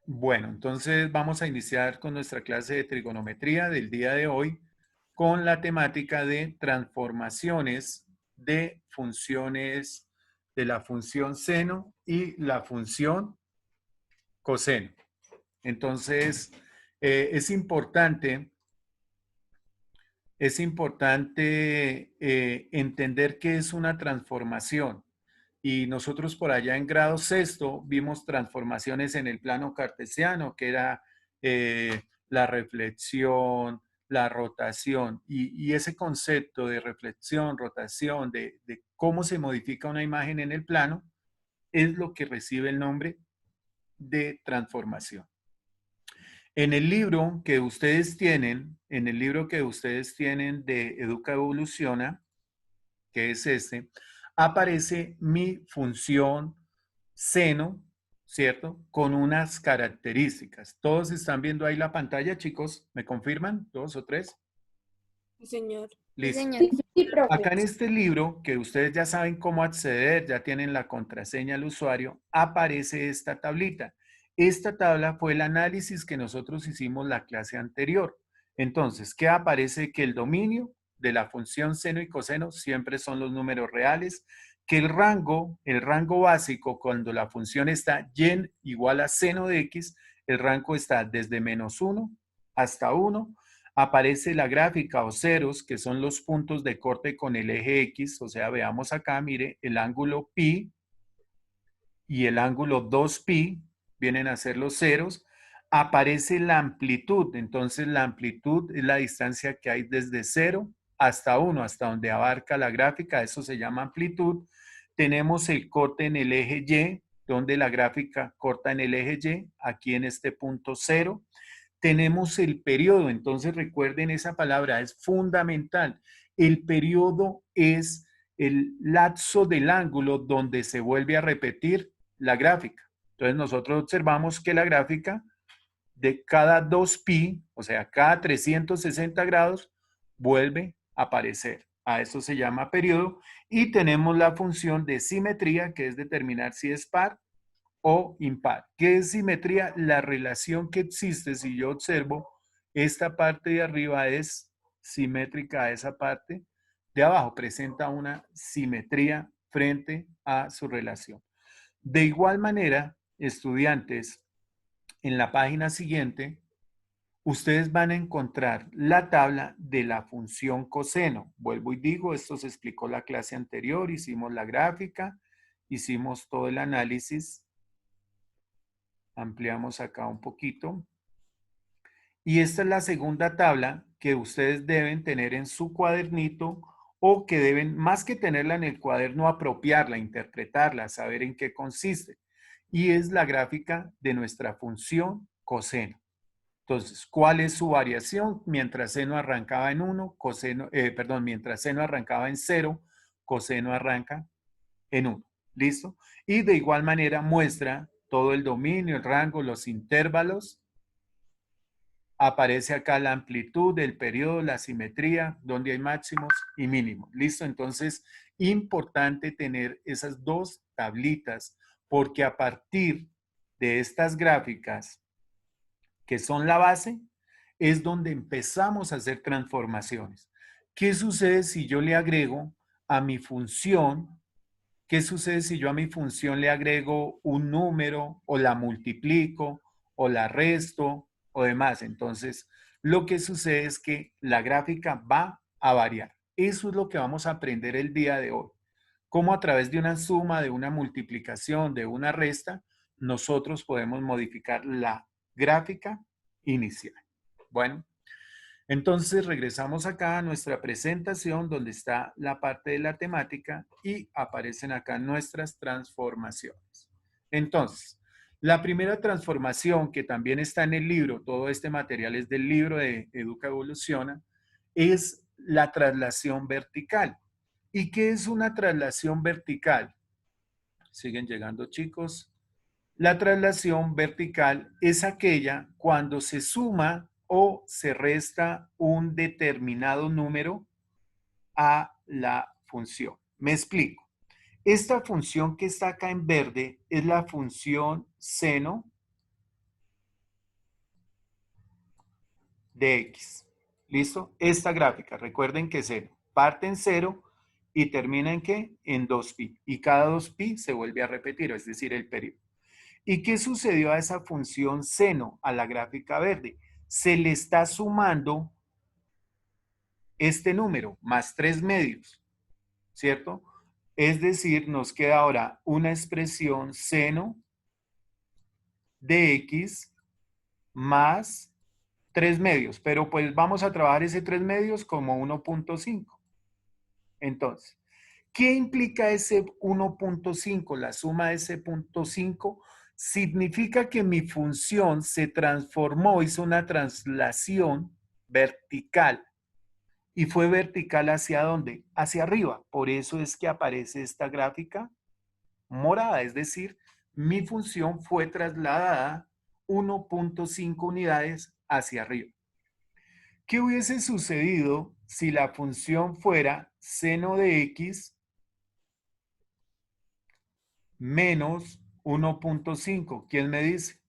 Bueno, entonces vamos a iniciar con nuestra clase de trigonometría del día de hoy con la temática de transformaciones de funciones de la función seno y la función coseno. Entonces, es importante, entender qué es una transformación. Y nosotros por allá en grado sexto vimos transformaciones en el plano cartesiano, que era la reflexión, la rotación. Y ese concepto de reflexión, rotación, de cómo se modifica una imagen en el plano, es lo que recibe el nombre de transformación. En el libro que ustedes tienen, de Educa Evoluciona, que es este, aparece mi función seno, ¿cierto? Con unas características. ¿Todos están viendo ahí la pantalla, chicos? ¿Me confirman? ¿Dos o tres? Sí, señor. Sí, Listo. señor. Sí, profe. Acá en este libro, que ustedes ya saben cómo acceder, ya tienen la contraseña del usuario, aparece esta tablita. Esta tabla fue el análisis que nosotros hicimos la clase anterior. Entonces, ¿qué aparece? Que el dominio de la función seno y coseno siempre son los números reales, que el rango básico, cuando la función está y igual a seno de x, el rango está desde -1 hasta 1. Aparece la gráfica o ceros, que son los puntos de corte con el eje X, o sea, veamos acá, mire, el ángulo pi y el ángulo 2pi vienen a ser los ceros. Aparece la amplitud, entonces la amplitud es la distancia que hay desde 0 hasta 1, hasta donde abarca la gráfica, eso se llama amplitud. Tenemos el corte en el eje Y, donde la gráfica corta en el eje Y, aquí en este punto 0. Tenemos el periodo, entonces recuerden esa palabra, es fundamental. El periodo es el lapso del ángulo donde se vuelve a repetir la gráfica. Entonces nosotros observamos que la gráfica de cada 2pi, o sea, cada 360 grados, vuelve a aparecer. A eso se llama periodo. Y tenemos la función de simetría, que es determinar si es par o impar. ¿Qué es simetría? La relación que existe si yo observo esta parte de arriba es simétrica a esa parte de abajo, presenta una simetría frente a su relación. De igual manera, estudiantes, en la página siguiente, ustedes van a encontrar la tabla de la función coseno. Vuelvo y digo, esto se explicó la clase anterior, hicimos la gráfica, hicimos todo el análisis. Ampliamos acá un poquito. Y esta es la segunda tabla que ustedes deben tener en su cuadernito o que deben, más que tenerla en el cuaderno, apropiarla, interpretarla, saber en qué consiste. Y es la gráfica de nuestra función coseno. Entonces, ¿cuál es su variación? Mientras seno arrancaba en 1, mientras seno arrancaba en 0, coseno arranca en 1. ¿Listo? Y de igual manera muestra todo el dominio, el rango, los intervalos. Aparece acá la amplitud, el periodo, la simetría, donde hay máximos y mínimos. ¿Listo? Entonces, importante tener esas dos tablitas porque a partir de estas gráficas, que son la base, es donde empezamos a hacer transformaciones. ¿Qué sucede si yo le agrego a mi función? ¿Qué sucede si yo a mi función le agrego un número o la multiplico o la resto o demás? Entonces, lo que sucede es que la gráfica va a variar. Eso es lo que vamos a aprender el día de hoy. Cómo a través de una suma, de una multiplicación, de una resta, nosotros podemos modificar la gráfica inicial. Bueno, entonces regresamos acá a nuestra presentación donde está la parte de la temática y aparecen acá nuestras transformaciones. Entonces, la primera transformación que también está en el libro, todo este material es del libro de Educa Evoluciona, es la traslación vertical. ¿Y qué es una traslación vertical? Siguen llegando, chicos. La traslación vertical es aquella cuando se suma o se resta un determinado número a la función. Me explico. Esta función que está acá en verde es la función seno de X. ¿Listo? Esta gráfica, recuerden que cero. Parte en 0 y termina en ¿qué? En 2pi. Y cada 2pi se vuelve a repetir, es decir, el periodo. ¿Y qué sucedió a esa función seno, a la gráfica verde? Se le está sumando este número, más 3 medios, ¿cierto? Es decir, nos queda ahora una expresión seno de X más 3 medios, pero pues vamos a trabajar ese 3 medios como 1.5. Entonces, ¿qué implica ese 1.5? La suma de ese 0.5 significa que mi función se transformó, hizo una traslación vertical. ¿Y fue vertical hacia dónde? Hacia arriba. Por eso es que aparece esta gráfica morada, es decir, mi función fue trasladada 1.5 unidades hacia arriba. ¿Qué hubiese sucedido si la función fuera seno de X menos 1.5? ¿Quién me dice?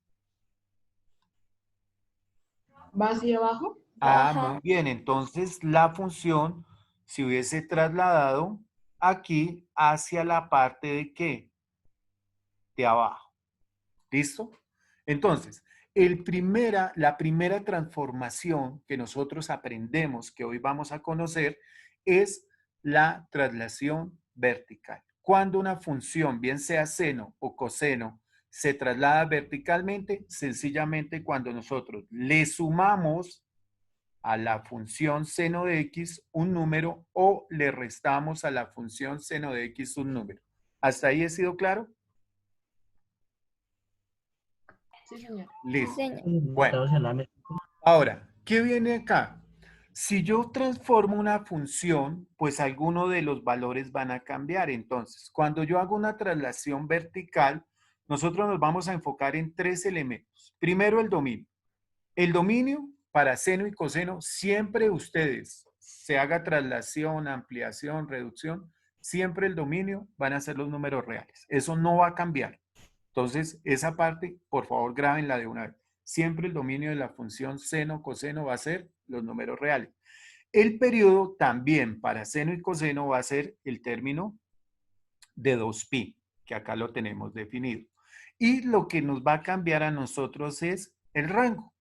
¿Va hacia abajo? Ah, Baja. muy bien. Entonces la función se hubiese trasladado aquí hacia la parte de ¿qué? De abajo. ¿Listo? Entonces, la primera transformación que nosotros aprendemos, que hoy vamos a conocer, es la traslación vertical. Cuando una función, bien sea seno o coseno, se traslada verticalmente, sencillamente cuando nosotros le sumamos a la función seno de X un número o le restamos a la función seno de X un número. ¿Hasta ahí he sido claro? Sí, señor. Listo. Señor. Bueno, ahora, ¿qué viene acá? Si yo transformo una función, pues alguno de los valores van a cambiar. Entonces, cuando yo hago una traslación vertical, nosotros nos vamos a enfocar en 3 elementos. Primero, el dominio. El dominio para seno y coseno, siempre ustedes, se haga traslación, ampliación, reducción, siempre el dominio van a ser los números reales. Eso no va a cambiar. Entonces, esa parte, por favor, grábenla de una vez. Siempre el dominio de la función seno, coseno va a ser los números reales. El periodo también para seno y coseno va a ser el término de 2pi, que acá lo tenemos definido. Y lo que nos va a cambiar a nosotros es el rango.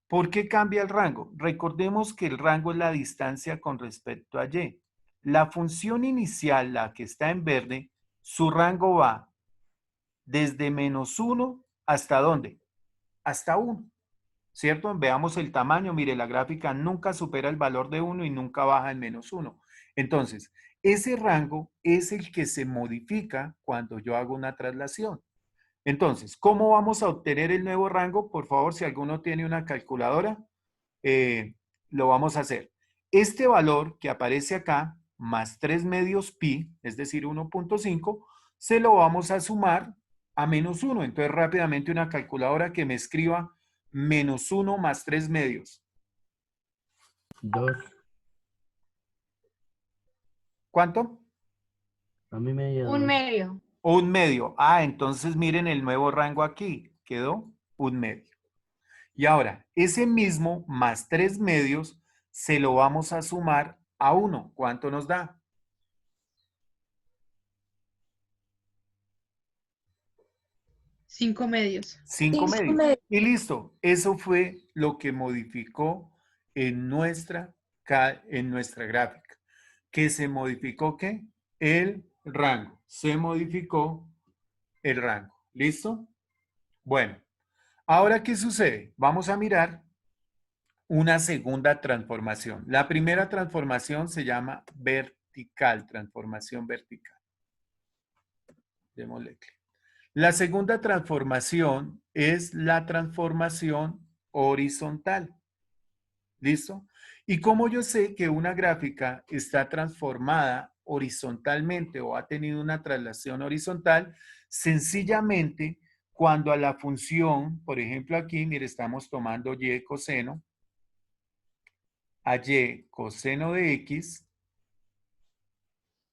¿Por qué cambia el rango? Recordemos que el rango es la distancia con respecto a y. La función inicial, la que está en verde, su rango va desde -1 hasta ¿dónde? Hasta 1, ¿cierto? Veamos el tamaño. Mire, la gráfica nunca supera el valor de 1 y nunca baja en -1. Entonces, ese rango es el que se modifica cuando yo hago una traslación. Entonces, ¿cómo vamos a obtener el nuevo rango? Por favor, si alguno tiene una calculadora, lo vamos a hacer. Este valor que aparece acá, más 3 medios pi, es decir, 1.5, se lo vamos a sumar a -1. Entonces, rápidamente una calculadora que me escriba -1 más 3 medios. 2. ¿Cuánto? A mí me dio Un 2. medio. Un medio. Ah, entonces miren el nuevo rango aquí. Quedó un medio. Y ahora, ese mismo más 3 medios se lo vamos a sumar a 1. ¿Cuánto nos da? 5 medios. 5 5 medios. medios. Y listo. Eso fue lo que modificó en nuestra gráfica. ¿Qué se modificó? ¿Qué? El rango. Se modificó el rango. ¿Listo? Bueno, ahora ¿qué sucede? Vamos a mirar una segunda transformación. La primera transformación se llama vertical, transformación vertical. Démosle clic. La segunda transformación es la transformación horizontal. ¿Listo? Y como yo sé que una gráfica está transformada horizontalmente o ha tenido una traslación horizontal, sencillamente cuando a la función, por ejemplo aquí, mire, estamos tomando y coseno, a y coseno de x,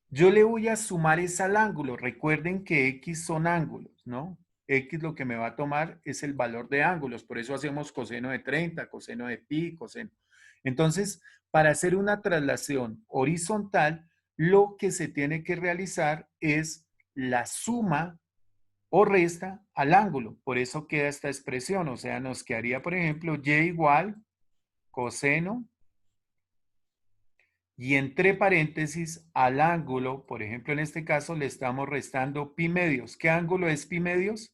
yo le voy a sumar es al ángulo. Recuerden que x son ángulos, ¿no? X lo que me va a tomar es el valor de ángulos. Por eso hacemos coseno de 30, coseno de pi, coseno. Entonces, para hacer una traslación horizontal, lo que se tiene que realizar es la suma o resta al ángulo. Por eso queda esta expresión. O sea, nos quedaría, por ejemplo, y igual coseno y entre paréntesis al ángulo, por ejemplo, en este caso le estamos restando pi medios. ¿Qué ángulo es pi medios?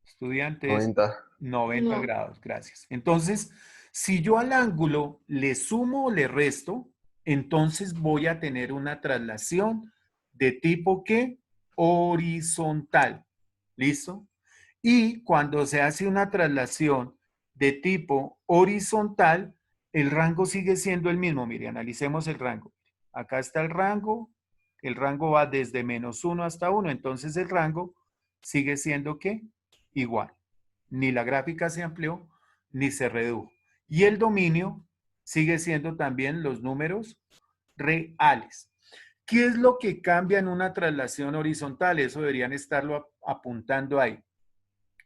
Estudiantes, 90. 90 No. grados, gracias. Entonces, si yo al ángulo le sumo o le resto, entonces voy a tener una traslación de tipo ¿qué? Horizontal. ¿Listo? Y cuando se hace una traslación de tipo horizontal, el rango sigue siendo el mismo. Mire, analicemos el rango. Acá está el rango va desde -1 hasta 1, entonces el rango sigue siendo ¿qué? Igual. Ni la gráfica se amplió, ni se redujo. Y el dominio sigue siendo también los números reales. ¿Qué es lo que cambia en una traslación horizontal? Eso deberían estarlo apuntando ahí.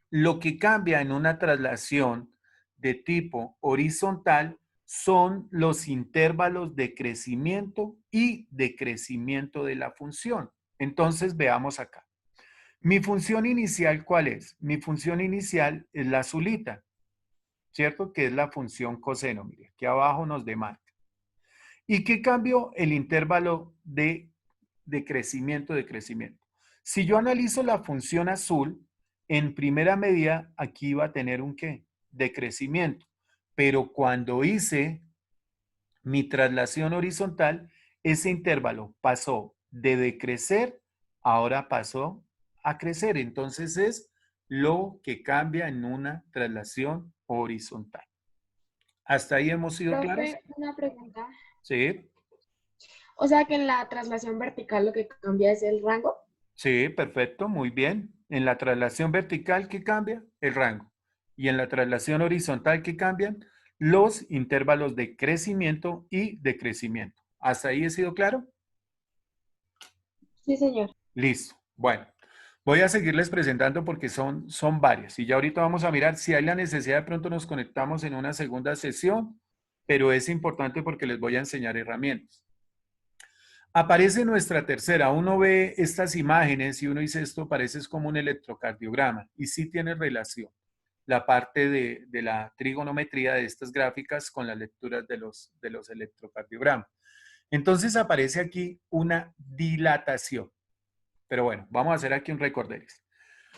Lo que cambia en una traslación de tipo horizontal son los intervalos de crecimiento y decrecimiento de la función. Entonces veamos acá. Mi función inicial, ¿cuál es? Mi función inicial es la azulita, ¿cierto? Que es la función coseno. Mire, aquí abajo nos demarca. ¿Y qué cambio? El intervalo de crecimiento, de crecimiento. Si yo analizo la función azul, en primera medida, aquí va a tener un ¿qué? De crecimiento. Pero cuando hice mi traslación horizontal, ese intervalo pasó de decrecer, ahora pasó a crecer. Entonces es lo que cambia en una traslación horizontal. ¿Hasta ahí hemos sido claros? Profe, una pregunta. Sí, O sea que en la traslación vertical lo que cambia es el rango. sí, perfecto, muy bien. En la traslación vertical, ¿qué cambia? El rango. Y en la traslación horizontal, ¿qué cambian? Los intervalos de crecimiento y decrecimiento. ¿Hasta ahí he sido claro? Sí, señor. Listo. Bueno, voy a seguirles presentando porque son varias. Y ya ahorita vamos a mirar si hay la necesidad, de pronto nos conectamos en una segunda sesión, pero es importante porque les voy a enseñar herramientas. Aparece nuestra tercera. Uno ve estas imágenes y uno dice, esto parece como un electrocardiograma. Y sí tiene relación la parte de la trigonometría de estas gráficas con las lecturas de los electrocardiogramas. Entonces aparece aquí una dilatación. Pero bueno, vamos a hacer aquí un recorderis.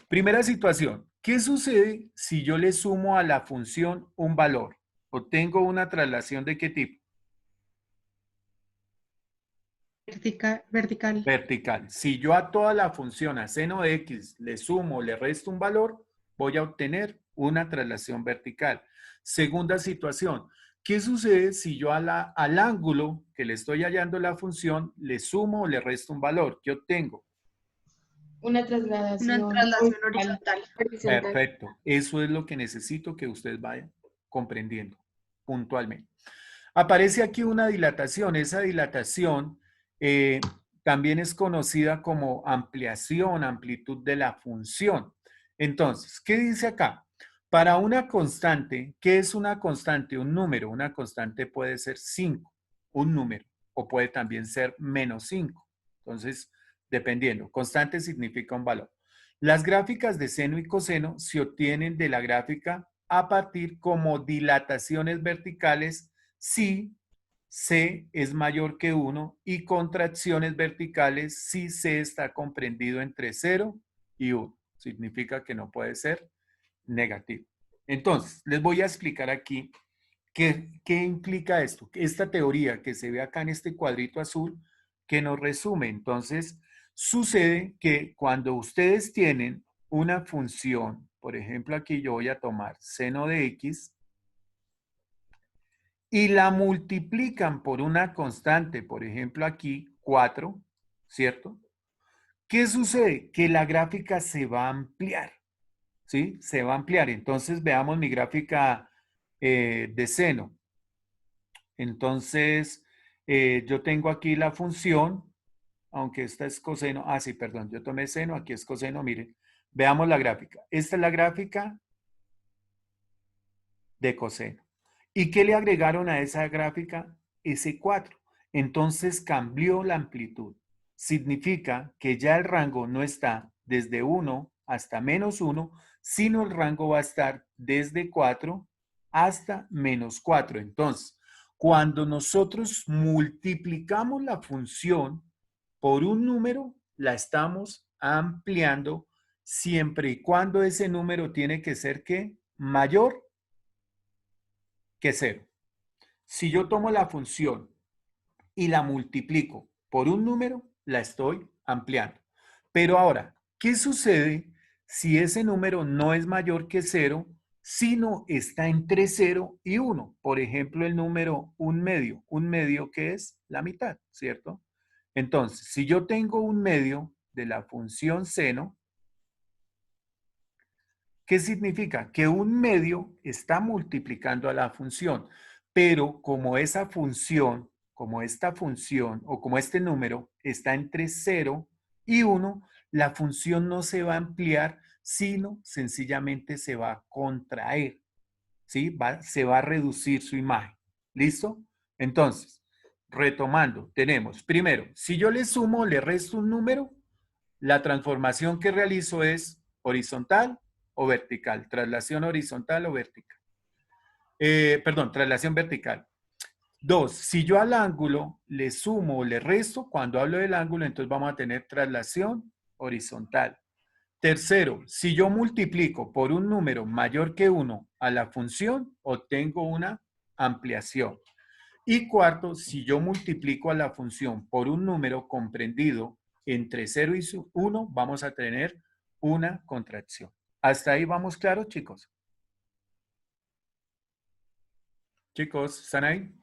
Primera situación. ¿Qué sucede si yo le sumo a la función un valor? Obtengo una traslación ¿de qué tipo? Vertical. Vertical. Si yo a toda la función a seno de x le sumo, le resto un valor, voy a obtener una traslación vertical. Segunda situación. ¿Qué sucede si yo al ángulo que le estoy hallando la función le sumo o le resto un valor? ¿Qué obtengo? Una traslación Horizontal. horizontal. Perfecto. Eso es lo que necesito que usted vaya comprendiendo puntualmente. Aparece aquí una dilatación. Esa dilatación también es conocida como ampliación, amplitud de la función. Entonces, ¿qué dice acá? Para una constante, ¿qué es una constante? Un número. Una constante puede ser 5, un número, o puede también ser -5. Entonces, dependiendo. Constante significa un valor. Las gráficas de seno y coseno se obtienen de la gráfica a partir como dilataciones verticales si C es mayor que 1 y contracciones verticales si C está comprendido entre 0 y 1. Significa que no puede ser negativo. Entonces, les voy a explicar aquí qué implica esto. Esta teoría que se ve acá en este cuadrito azul que nos resume. Entonces, sucede que cuando ustedes tienen una función, por ejemplo, aquí yo voy a tomar seno de x, y la multiplican por una constante, por ejemplo aquí 4, ¿cierto? ¿Qué sucede? Que la gráfica se va a ampliar, ¿sí? Se va a ampliar. Entonces veamos mi gráfica de seno. Entonces yo tengo aquí la función, aunque esta es coseno. Ah, sí, perdón, yo tomé seno, aquí es coseno, miren. Veamos la gráfica. Esta es la gráfica de coseno. ¿Y qué le agregaron a esa gráfica? Ese 4. Entonces cambió la amplitud. Significa que ya el rango no está desde 1 hasta -1, sino el rango va a estar desde 4 hasta -4. Entonces, cuando nosotros multiplicamos la función por un número, la estamos ampliando siempre y cuando ese número tiene que ser ¿qué? Mayor que 0. Si yo tomo la función y la multiplico por un número, la estoy ampliando. Pero ahora, ¿qué sucede si ese número no es mayor que 0, sino está entre 0 y 1? Por ejemplo, el número 1/2. 1/2 que es la mitad, ¿cierto? Entonces, si yo tengo 1/2 de la función seno, ¿qué significa? Que 1/2 está multiplicando a la función, pero como esa función, como esta función o como este número está entre 0 y 1, la función no se va a ampliar, sino sencillamente se va a contraer, ¿sí? Se va a reducir su imagen. ¿Listo? Entonces, retomando, tenemos, primero, si yo le sumo, le resto un número, la transformación que realizo es horizontal o vertical, traslación horizontal o vertical. Perdón, traslación vertical. 2, si yo al ángulo le sumo o le resto, cuando hablo del ángulo, entonces vamos a tener traslación horizontal. Tercero, si yo multiplico por un número mayor que 1 a la función, obtengo una ampliación. Y cuarto, si yo multiplico a la función por un número comprendido entre 0 y 1, vamos a tener una contracción. ¿Hasta ahí vamos claros, chicos? Chicos, ¿están ahí?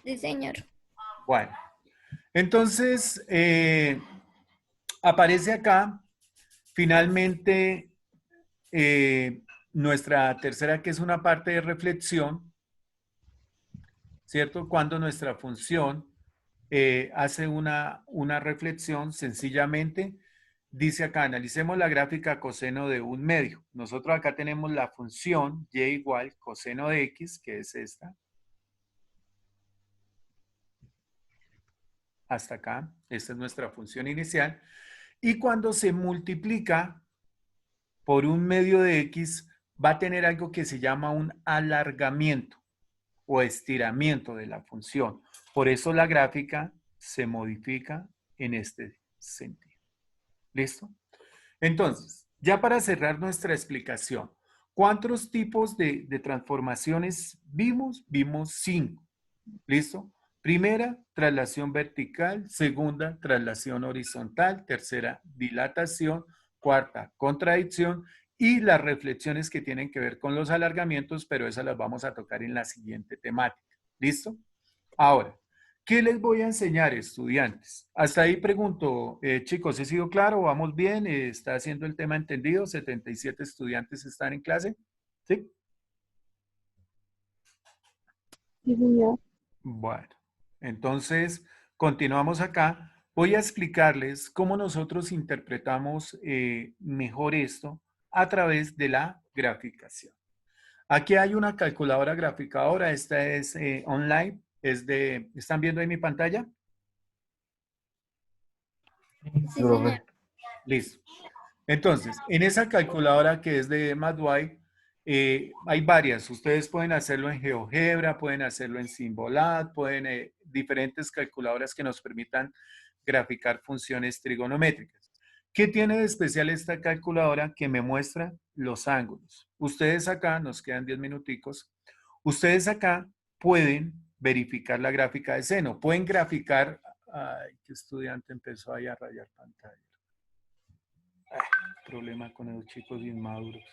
Sí, señor. Bueno, entonces aparece acá finalmente nuestra tercera, que es una parte de reflexión, ¿cierto? Cuando nuestra función hace una reflexión, sencillamente dice acá, analicemos la gráfica coseno de 1/2. Nosotros acá tenemos la función y igual coseno de x, que es esta. Hasta acá, esta es nuestra función inicial. Y cuando se multiplica por 1/2 de x, va a tener algo que se llama un alargamiento o estiramiento de la función. Por eso la gráfica se modifica en este sentido. ¿Listo? Entonces, ya para cerrar nuestra explicación, ¿cuántos tipos de transformaciones vimos? Vimos 5. ¿Listo? Primera, traslación vertical. Segunda, traslación horizontal. Tercera, dilatación. Cuarta, contradicción. Y las reflexiones que tienen que ver con los alargamientos, pero esas las vamos a tocar en la siguiente temática. ¿Listo? Ahora, ¿qué les voy a enseñar, estudiantes? Hasta ahí pregunto, chicos, ¿he sido claro? ¿Vamos bien? ¿Está haciendo el tema entendido? ¿77 estudiantes están en clase? ¿Sí? Sí, señor. Bueno, entonces continuamos acá. Voy a explicarles cómo nosotros interpretamos mejor esto a través de la graficación. Aquí hay una calculadora graficadora, esta es online, ¿están viendo ahí mi pantalla? Sí, señor. Listo. Entonces, en esa calculadora que es de Mathway, hay varias. Ustedes pueden hacerlo en GeoGebra, pueden hacerlo en Symbolab, diferentes calculadoras que nos permitan graficar funciones trigonométricas. ¿Qué tiene de especial esta calculadora? Que me muestra los ángulos. Ustedes acá, nos quedan 10 minuticos, ustedes acá pueden verificar la gráfica de seno. Pueden graficar, ay, qué estudiante empezó ahí a rayar pantalla. Problema con los chicos inmaduros.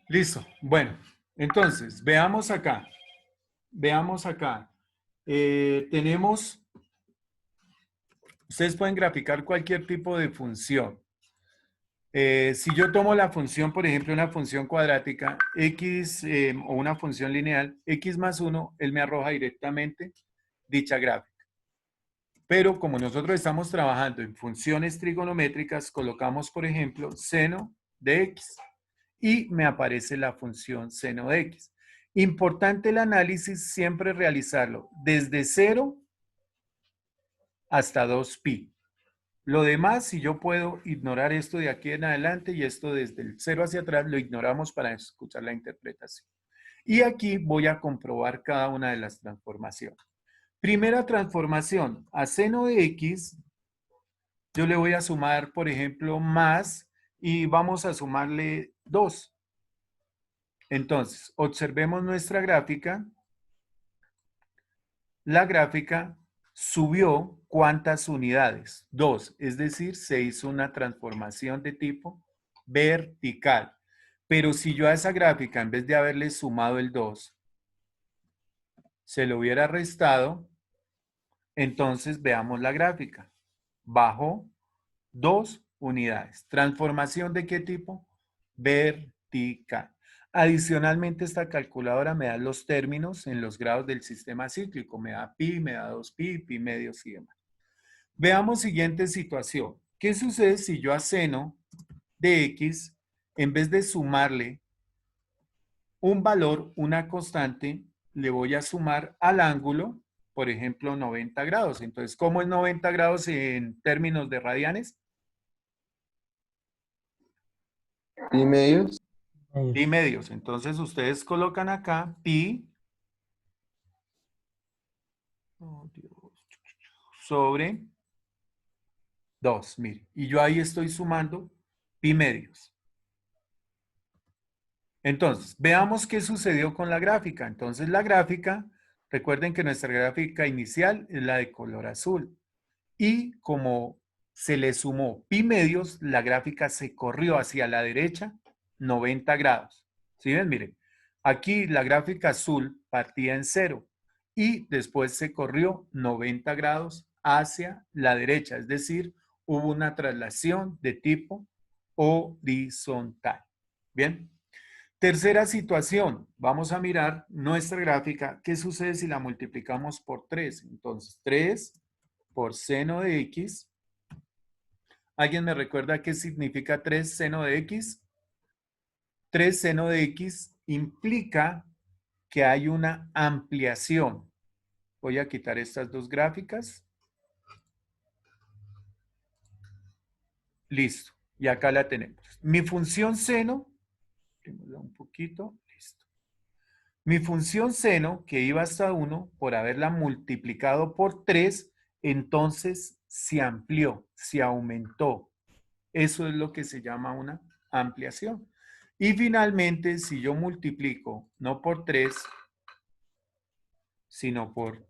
Listo. Bueno, entonces, veamos acá. Veamos acá. Ustedes pueden graficar cualquier tipo de función. Si yo tomo la función, por ejemplo, una función cuadrática, x o una función lineal, x más 1, él me arroja directamente dicha gráfica. Pero como nosotros estamos trabajando en funciones trigonométricas, colocamos, por ejemplo, seno de x y me aparece la función seno de x. Importante el análisis, siempre realizarlo desde 0 hasta 2pi. Lo demás, si yo puedo ignorar esto de aquí en adelante y esto desde el 0 hacia atrás, lo ignoramos para escuchar la interpretación. Y aquí voy a comprobar cada una de las transformaciones. Primera transformación, a seno de x, yo le voy a sumar, por ejemplo, más y vamos a sumarle 2. Entonces, observemos nuestra gráfica. La gráfica subió ¿cuántas unidades? 2, es decir, se hizo una transformación de tipo vertical. Pero si yo a esa gráfica, en vez de haberle sumado el 2, se lo hubiera restado, entonces veamos la gráfica. Bajó 2 unidades. ¿Transformación de qué tipo? Vertical. Adicionalmente, esta calculadora me da los términos en los grados del sistema cíclico. Me da pi, me da 2pi, pi medios y demás. Veamos siguiente situación. ¿Qué sucede si yo a seno de x, en vez de sumarle un valor, una constante, le voy a sumar al ángulo, por ejemplo, 90 grados? Entonces, ¿cómo es 90 grados en términos de radianes? ¿Pi medios? Pi medios. Entonces, ustedes colocan acá pi sobre 2, mire. Y yo ahí estoy sumando pi medios. Entonces, veamos qué sucedió con la gráfica. Entonces, la gráfica, recuerden que nuestra gráfica inicial es la de color azul. Y como se le sumó pi medios, la gráfica se corrió hacia la derecha 90 grados. ¿Sí ven? Miren, aquí la gráfica azul partía en 0 y después se corrió 90 grados hacia la derecha. Es decir, hubo una traslación de tipo horizontal. ¿Bien? Tercera situación, vamos a mirar nuestra gráfica. ¿Qué sucede si la multiplicamos por 3? Entonces, 3 por seno de x. ¿Alguien me recuerda qué significa 3 seno de x? 3 seno de x implica que hay una ampliación. Voy a quitar estas dos gráficas. Listo. Y acá la tenemos. Mi función seno, un poquito, listo. Mi función seno, que iba hasta 1, por haberla multiplicado por 3, entonces se amplió, se aumentó. Eso es lo que se llama una ampliación. Y finalmente, si yo multiplico, no por 3, sino por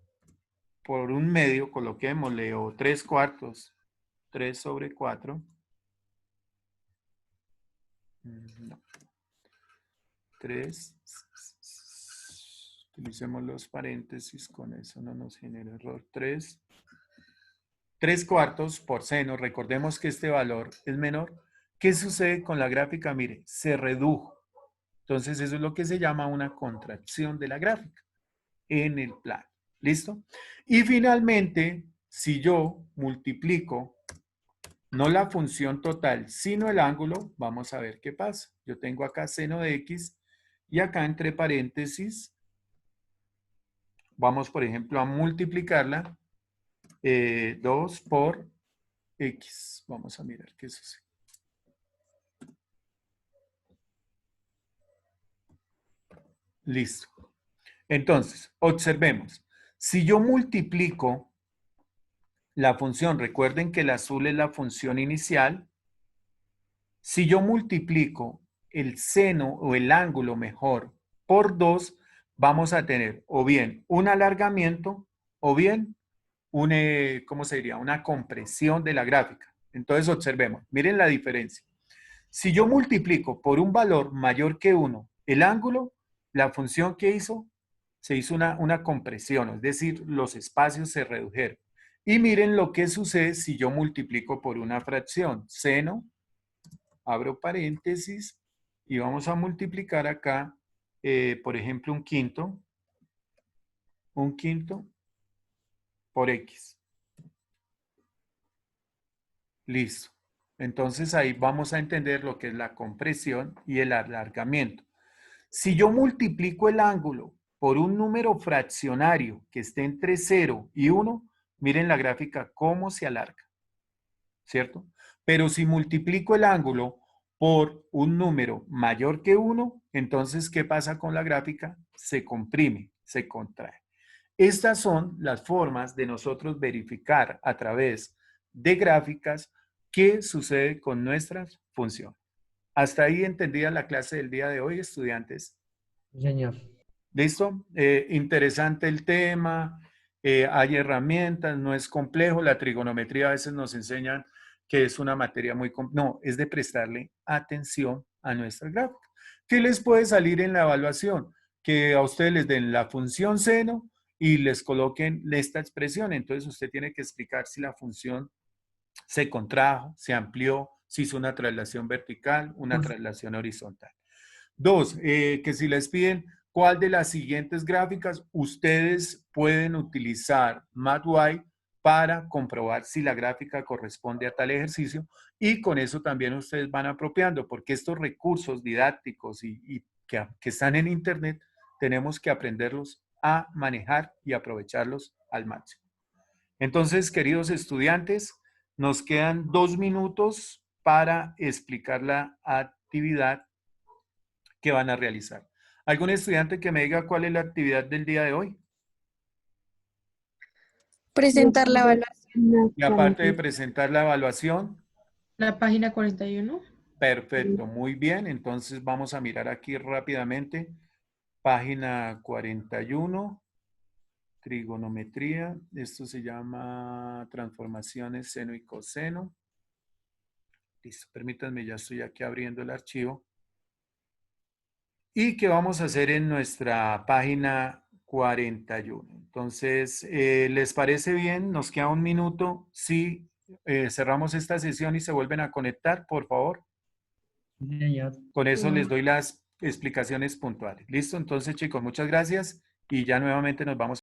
1/2, coloquémosle, o 3/4, 3 sobre 4. No. 3. Utilicemos los paréntesis, con eso no nos genera error. 3/4 por seno. Recordemos que este valor es menor. ¿Qué sucede con la gráfica? Mire, se redujo. Entonces, eso es lo que se llama una contracción de la gráfica en el plano. ¿Listo? Y finalmente, si yo multiplico no la función total, sino el ángulo, vamos a ver qué pasa. Yo tengo acá seno de x y acá entre paréntesis, vamos, por ejemplo, a multiplicarla 2 por x. Vamos a mirar qué sucede. Listo. Entonces, observemos. Si yo multiplico la función, recuerden que el azul es la función inicial. Si yo multiplico el seno o el ángulo mejor por 2, vamos a tener o bien un alargamiento o bien ¿cómo se diría? Una compresión de la gráfica. Entonces observemos, miren la diferencia. Si yo multiplico por un valor mayor que 1 el ángulo, la función que hizo, se hizo una compresión, es decir, los espacios se redujeron. Y miren lo que sucede si yo multiplico por una fracción. Seno, abro paréntesis, y vamos a multiplicar acá, por ejemplo, un quinto. por X. Listo. Entonces ahí vamos a entender lo que es la compresión y el alargamiento. Si yo multiplico el ángulo por un número fraccionario que esté entre 0 y 1, miren la gráfica cómo se alarga, ¿cierto? Pero si multiplico el ángulo por un número mayor que 1, entonces, ¿qué pasa con la gráfica? Se comprime, se contrae. Estas son las formas de nosotros verificar a través de gráficas qué sucede con nuestras funciones. ¿Hasta ahí entendida la clase del día de hoy, estudiantes? Sí, señor. ¿Listo? Interesante el tema, hay herramientas, no es complejo, la trigonometría a veces nos enseñan que es una materia muy compleja, no, es de prestarle atención a nuestras gráficas. ¿Qué les puede salir en la evaluación? Que a ustedes les den la función seno y les coloquen esta expresión, entonces usted tiene que explicar si la función se contrajo, se amplió, se hizo una traslación vertical, una traslación horizontal. 2, que si les piden cuál de las siguientes gráficas ustedes pueden utilizar MathY para comprobar si la gráfica corresponde a tal ejercicio y con eso también ustedes van apropiando porque estos recursos didácticos y que están en internet tenemos que aprenderlos a manejar y aprovecharlos al máximo. Entonces, queridos estudiantes, nos quedan 2 minutos para explicar la actividad que van a realizar. ¿Algún estudiante que me diga cuál es la actividad del día de hoy? Presentar la evaluación. Y aparte de presentar la evaluación, La página 41. perfecto, muy bien. Entonces vamos a mirar aquí rápidamente. Página 41, trigonometría. Esto se llama transformaciones seno y coseno. Listo, permítanme, ya estoy aquí abriendo el archivo. ¿Y qué vamos a hacer en nuestra página 41? Entonces, ¿les parece bien? Nos queda un minuto. Si cerramos esta sesión y se vuelven a conectar, por favor. Sí, señor. Con eso les doy las explicaciones puntuales. ¿Listo? Entonces, chicos, muchas gracias y ya nuevamente nos vamos